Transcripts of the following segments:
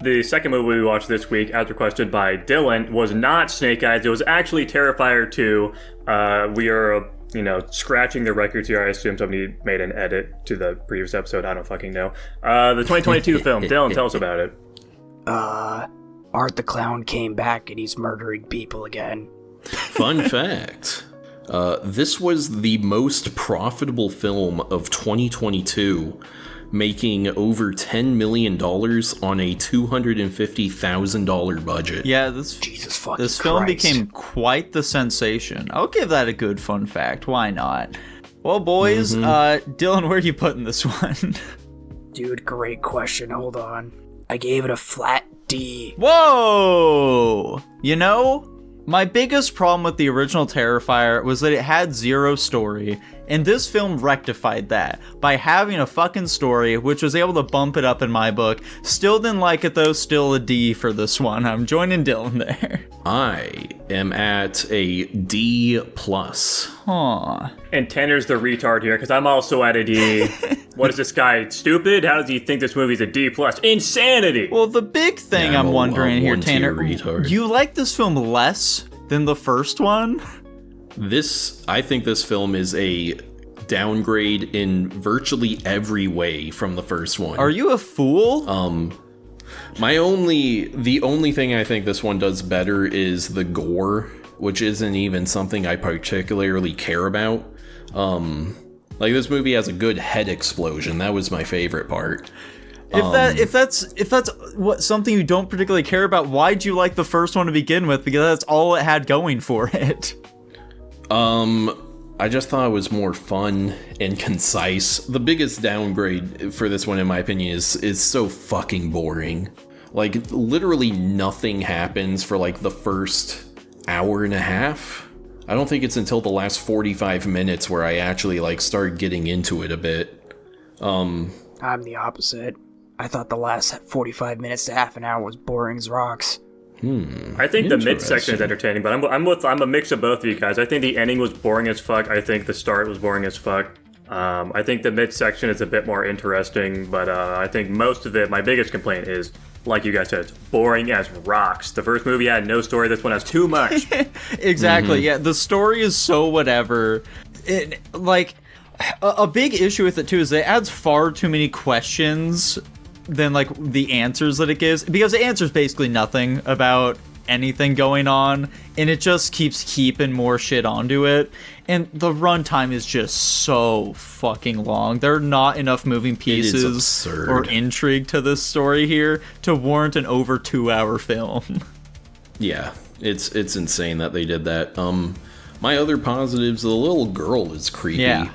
The second movie we watched this week, as requested by Dylan, was not Snake Eyes. It was actually Terrifier 2. We are, scratching the records here. I assume somebody made an edit to the previous episode. I don't fucking know. The 2022 film. Dylan, tell us about it. Art the Clown came back and he's murdering people again. Fun fact. This was the most profitable film of 2022, making over $10 million on a $250,000 budget. Yeah, Jesus fucking this film Christ. became quite the sensation. I'll give that a good fun fact. Why not? Well, boys, Dylan, where are you putting this one? Dude, great question. Hold on. I gave it a flat D. Whoa! My biggest problem with the original Terrifier was that it had zero story, and this film rectified that by having a fucking story, which was able to bump it up in my book. Still didn't like it though, still a D for this one. I'm joining Dylan there. I am at a D+. Huh. And Tanner's the retard here, because I'm also at a D. What is this guy, stupid? How does he think this movie's a D+? Insanity! Well, the big thing Yeah, I'm wondering here, one-tier Tanner, retard. you like this film less than the first one? I think this film is a downgrade in virtually every way from the first one. Are you a fool? The only thing I think this one does better is the gore, which isn't even something I particularly care about. This movie has a good head explosion. That was my favorite part. If that's what something you don't particularly care about, why'd you like the first one to begin with? Because that's all it had going for it. I just thought it was more fun and concise. The biggest downgrade for this one, in my opinion, is so fucking boring. Literally nothing happens for the first hour and a half. I don't think it's until the last 45 minutes where I actually start getting into it a bit. I'm the opposite. I thought the last 45 minutes to half an hour was boring as rocks. I think the mid-section is entertaining, but I'm a mix of both of you guys. I think the ending was boring as fuck. I think the start was boring as fuck. I think the mid-section is a bit more interesting, but I think most of it, my biggest complaint is, like you guys said, it's boring as rocks. The first movie had no story. This one has too much. Exactly, yeah. The story is so whatever. A big issue with it, too, is it adds far too many questions than the answers that it gives, because it answers basically nothing about anything going on, and it just keeps keeping more shit onto it, and the runtime is just so fucking long. There are not enough moving pieces or intrigue to this story here to warrant an over 2-hour film. Yeah, it's insane that they did that. My other positives, the little girl is creepy. Yeah.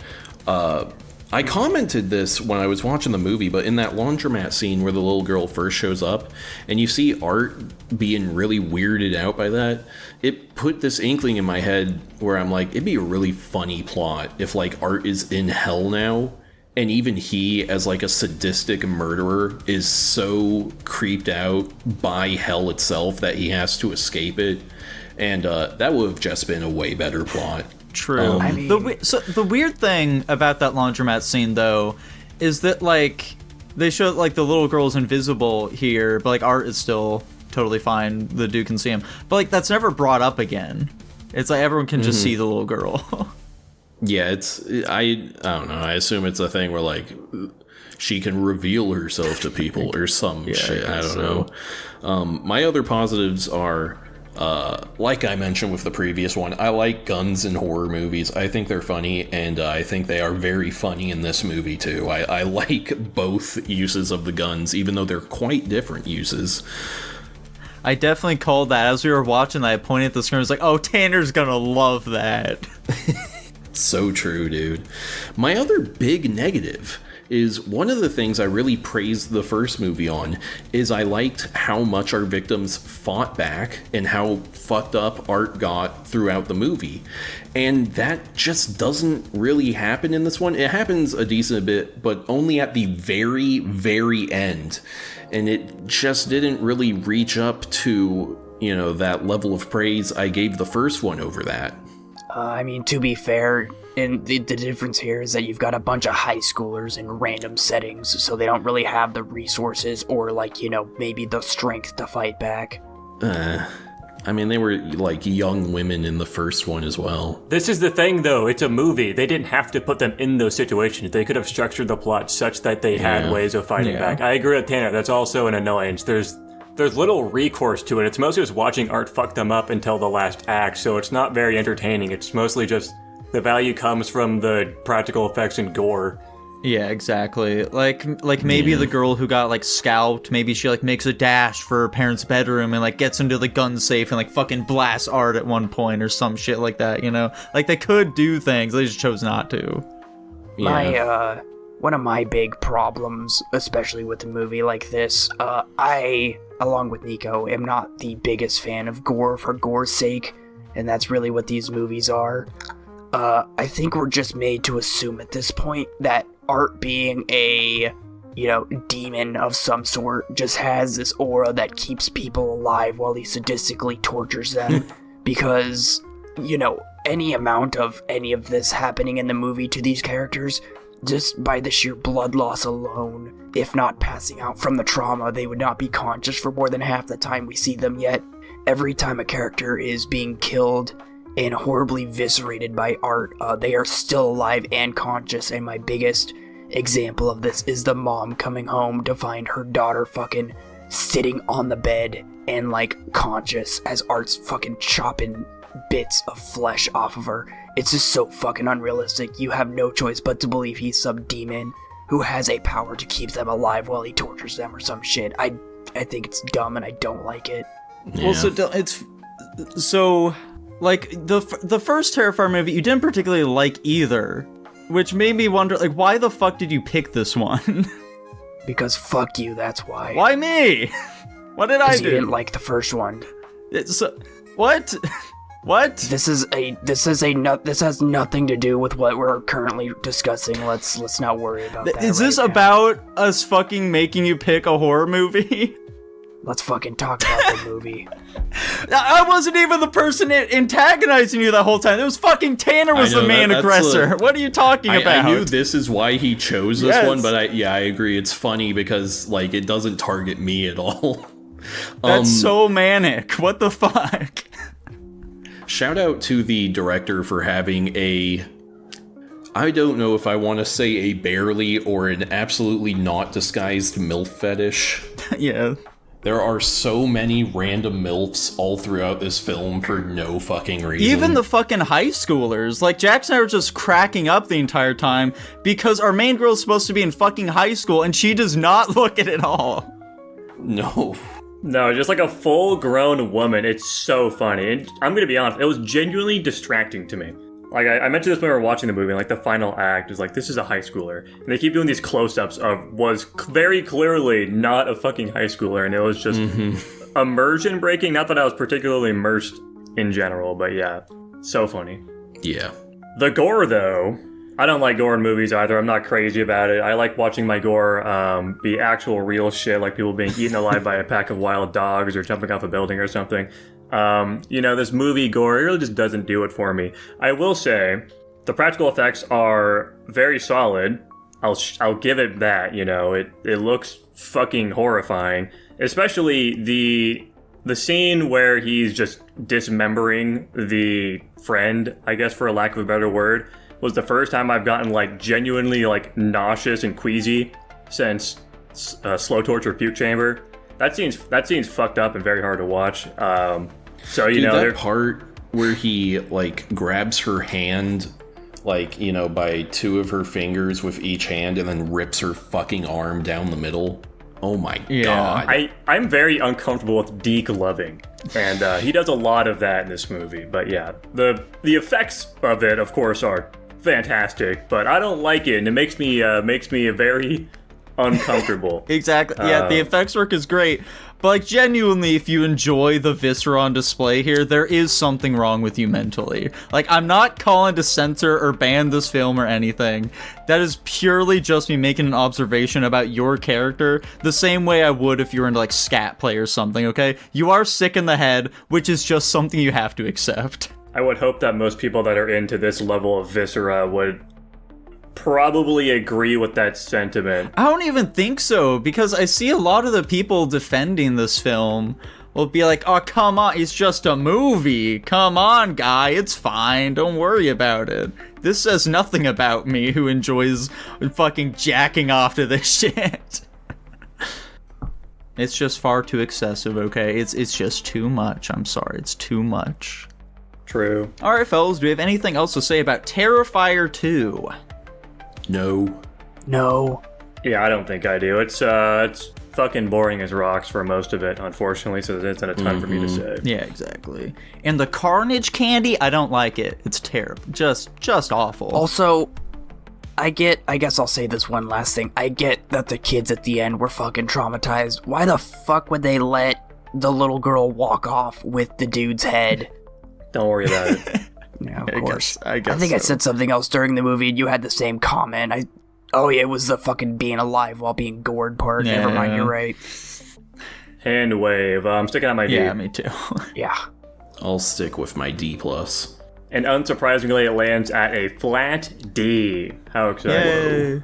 I commented this when I was watching the movie, but in that laundromat scene where the little girl first shows up, and you see Art being really weirded out by that, it put this inkling in my head where I'm like, it'd be a really funny plot if Art is in hell now, and even he, as a sadistic murderer, is so creeped out by hell itself that he has to escape it, and that would have just been a way better plot. True. The weird thing about that laundromat scene, though, is that they show the little girl's invisible here, but Art is still totally fine. The dude can see him, but that's never brought up again. It's everyone can just see the little girl. Yeah, I don't know. I assume it's a thing where she can reveal herself to people or some shit. I don't know. My other positives are. Like I mentioned with the previous one, I like guns in horror movies. I think they're funny, and I think they are very funny in this movie, too. I like both uses of the guns, even though they're quite different uses. I definitely called that. As we were watching that, I pointed at the screen, I was like, oh, Tanner's gonna love that. So true, dude. My other big negative is one of the things I really praised the first movie on is I liked how much our victims fought back and how fucked up Art got throughout the movie. And that just doesn't really happen in this one. It happens a decent bit, but only at the very, very end. And it just didn't really reach up to, that level of praise I gave the first one over that. To be fair, and the difference here is that you've got a bunch of high schoolers in random settings, so they don't really have the resources or, like, you know, maybe the strength to fight back. I mean, they were, like, young women in the first one as well. This is the thing, though. It's a movie. They didn't have to put them in those situations. They could have structured the plot such that they had ways of fighting back. I agree with Tanner. That's also an annoyance. There's little recourse to it. It's mostly just watching Art fuck them up until the last act, so it's not very entertaining. It's mostly just the value comes from the practical effects and gore. Yeah, exactly. Like maybe the girl who got, like, scalped, maybe she, like, makes a dash for her parents' bedroom and, like, gets into the gun safe and, like, fucking blasts Art at one point or some shit like that, you know? Like, they could do things, they just chose not to. Yeah. One of my big problems, especially with a movie like this, I, along with Nico, am not the biggest fan of gore for gore's sake, and that's really what these movies are. I think we're just made to assume at this point that Art being a, you know, demon of some sort just has this aura that keeps people alive while he sadistically tortures them, because, you know, any amount of any of this happening in the movie to these characters, just by the sheer blood loss alone, if not passing out from the trauma, they would not be conscious for more than half the time we see them, yet every time a character is being killed and horribly eviscerated by Art, they are still alive and conscious, and my biggest example of this is the mom coming home to find her daughter fucking sitting on the bed and, like, conscious as Art's fucking chopping bits of flesh off of her. It's just so fucking unrealistic. You have no choice but to believe he's some demon who has a power to keep them alive while he tortures them or some shit. I think it's dumb and I don't like it. Yeah. Well, so like, the first Terrifier movie you didn't particularly like either, which made me wonder, like, why the fuck did you pick this one? Because fuck you, that's why. Why me? What did I do? You didn't like the first one. What? What? This has nothing to do with what we're currently discussing. Let's not worry about that. Is this about us fucking making you pick a horror movie? Let's fucking talk about the movie. I wasn't even the person antagonizing you the whole time. It was fucking Tanner was the main aggressor. What are you talking about? I knew this is why he chose this one, but I agree. It's funny because, like, it doesn't target me at all. That's so manic. What the fuck? Shout out to the director for having I don't know if I want to say a barely or an absolutely not disguised MILF fetish. Yeah. There are so many random MILFs all throughout this film for no fucking reason. Even the fucking high schoolers. Like, Jax and I were just cracking up the entire time because our main girl is supposed to be in fucking high school and she does not look it at all. No. No, just like a full-grown woman. It's so funny. And I'm gonna be honest, it was genuinely distracting to me. Like, I mentioned this when we were watching the movie, and, like, the final act is like, this is a high schooler. And they keep doing these close-ups of was very clearly not a fucking high schooler, and it was just immersion breaking. Not that I was particularly immersed in general, but yeah, so funny. Yeah. The gore, though, I don't like gore in movies either. I'm not crazy about it. I like watching my gore be actual real shit, like people being eaten alive by a pack of wild dogs or jumping off a building or something. You know, this movie gore really just doesn't do it for me. I will say the practical effects are very solid. I'll give it that. You know, it looks fucking horrifying, especially the scene where he's just dismembering the friend, I guess, for a lack of a better word, was the first time I've gotten, like, genuinely, like, nauseous and queasy since Slow Torture Puke Chamber. That scene's fucked up and very hard to watch. So, you know, that part where he, like, grabs her hand, like, you know, by two of her fingers with each hand and then rips her fucking arm down the middle. Oh my god. I'm very uncomfortable with de-gloving, and he does a lot of that in this movie. But yeah, the effects of it, of course, are fantastic, but I don't like it, and it makes me very uncomfortable. Exactly. Yeah, the effects work is great. But, like, genuinely, if you enjoy the viscera on display here, there is something wrong with you mentally. Like, I'm not calling to censor or ban this film or anything. That is purely just me making an observation about your character, the same way I would if you were into, like, scat play or something, okay? You are sick in the head, which is just something you have to accept. I would hope that most people that are into this level of viscera would probably agree with that sentiment. I don't even think so, because I see a lot of the people defending this film will be like, oh, come on, it's just a movie. Come on, guy, it's fine. Don't worry about it. This says nothing about me who enjoys fucking jacking off to this shit. It's just far too excessive, okay? It's just too much. I'm sorry, it's too much. True. All right, fellas, do we have anything else to say about Terrifier 2? No. Yeah, I don't think I do. It's fucking boring as rocks for most of it, unfortunately, so there's not a ton for me to say. Yeah, exactly. And the Carnage candy, I don't like it. It's terrible. Just awful. Also, I guess I'll say this one last thing. I get that the kids at the end were fucking traumatized. Why the fuck would they let the little girl walk off with the dude's head? Don't worry about it. Yeah, of course. I guess I think I so. said something else during the movie and you had the same comment. Oh yeah, it was the fucking being alive while being gored part. Yeah. Never mind, you're right. Hand wave. I'm sticking out my D. Yeah, me too. Yeah. I'll stick with my D+. And unsurprisingly, it lands at a flat D. How exciting. Yay.